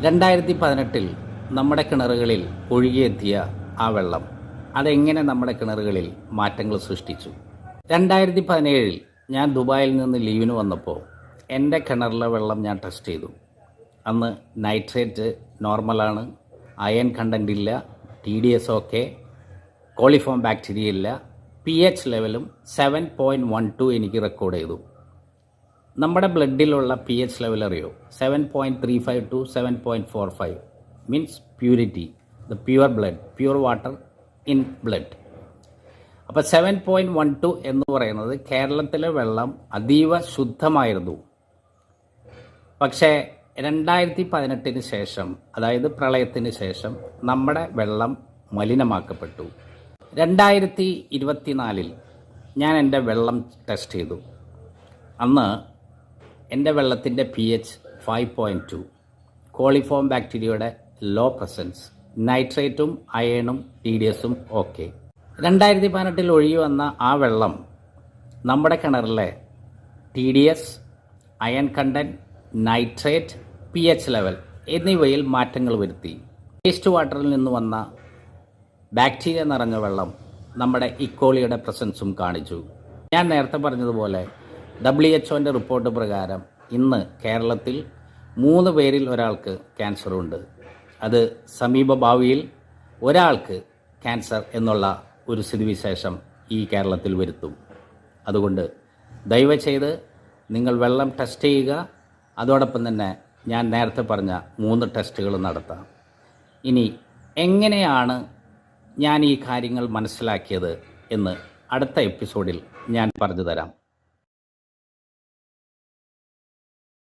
2018 നമ്മുടെ കിണറുകളിൽ ഒഴുകിയെത്തിയ ആ വെള്ളം അതെങ്ങനെ നമ്മുടെ കിണറുകളിൽ മാറ്റങ്ങൾ സൃഷ്ടിച്ചു? 2017 ഞാൻ ദുബായിൽ നിന്ന് ലീവിന് വന്നപ്പോൾ എൻ്റെ കിണറിലെ വെള്ളം ഞാൻ ടെസ്റ്റ് ചെയ്തു. അന്ന് നൈട്രേറ്റ് നോർമലാണ്, അയൺ കണ്ടൻ്റ് ഇല്ല, TDS ഓക്കെ, കോളിഫോം ബാക്ടീരിയ ഇല്ല, pH ലെവലും 7.12 എനിക്ക് റെക്കോർഡ് ചെയ്തു. നമ്മുടെ ബ്ലഡിലുള്ള pH ലെവൽ അറിയോ? 7.35 to 7.45 means purity, the pure blood, pure water in blood. അപ്പോൾ 7.12 എന്ന് പറയുന്നത് കേരളത്തിലെ വെള്ളം അതീവ ശുദ്ധമായിരുന്നു. പക്ഷേ 2018 ശേഷം, അതായത് പ്രളയത്തിന് ശേഷം നമ്മുടെ വെള്ളം മലിനമാക്കപ്പെട്ടു. 2024 ഞാൻ എൻ്റെ വെള്ളം ടെസ്റ്റ് ചെയ്തു. അന്ന് എൻ്റെ വെള്ളത്തിൻ്റെ pH 5.2, കോളിഫോം ബാക്ടീരിയയുടെ ലോ പ്രസൻസ്, നൈട്രേറ്റും അയണും TDSും ഓക്കെ. 2018 ഒഴുകി വന്ന ആ വെള്ളം നമ്മുടെ കിണറിലെ TDS, iron content, nitrate, pH level എന്നിവയിൽ മാറ്റങ്ങൾ വരുത്തി. വേസ്റ്റ് വാട്ടറിൽ നിന്ന് വന്ന ബാക്ടീരിയ നിറഞ്ഞ വെള്ളം നമ്മുടെ ഇക്കോളിയുടെ പ്രസൻസും കാണിച്ചു. ഞാൻ നേരത്തെ പറഞ്ഞതുപോലെ WHO റിപ്പോർട്ട് പ്രകാരം ഇന്ന് കേരളത്തിൽ 3 പേരിൽ ഒരാൾക്ക് ക്യാൻസറുണ്ട്. അത് സമീപ ഭാവിയിൽ ഒരാൾക്ക് ക്യാൻസർ എന്നുള്ള ഒരു സ്ഥിതിവിശേഷം ഈ കേരളത്തിൽ വരുത്തും. അതുകൊണ്ട് ദയവ് ചെയ്ത് നിങ്ങൾ വെള്ളം ടെസ്റ്റ് ചെയ്യുക. അതോടൊപ്പം തന്നെ ഞാൻ നേരത്തെ പറഞ്ഞ 3 ടെസ്റ്റുകൾ നടത്താം. ഇനി എങ്ങനെയാണ് ഞാൻ ഈ കാര്യങ്ങൾ മനസ്സിലാക്കിയത് എന്ന് അടുത്ത എപ്പിസോഡിൽ ഞാൻ പറഞ്ഞു തരാം.